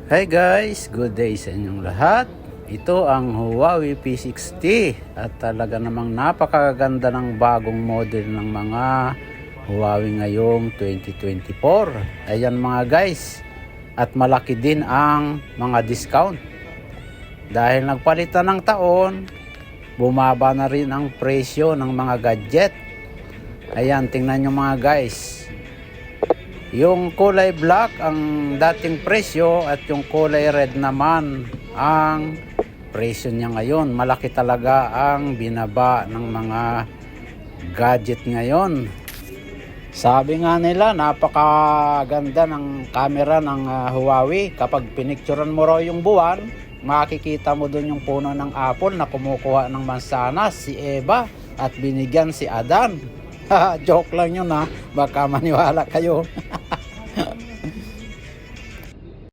Hi guys, good day sa inyong lahat. Ito ang Huawei P60 at talaga namang napakaganda ng bagong model ng mga Huawei ngayong 2024. Ayan mga guys, at malaki din ang mga discount. Dahil nagpalitan ng taon, bumaba na rin ang presyo ng mga gadget. Ayan, tingnan nyo mga guys. Yung kulay black ang dating presyo at yung kulay red naman ang presyo niya ngayon. Malaki talaga ang binaba ng mga gadget ngayon. Sabi nga nila, napakaganda ng camera ng Huawei. Kapag pinicturean mo raw yung buwan, makikita mo dun yung puno ng apple na kumukuha ng mansanas, si Eva, at binigyan si Adan. Joke lang yun ha, baka maniwala kayo.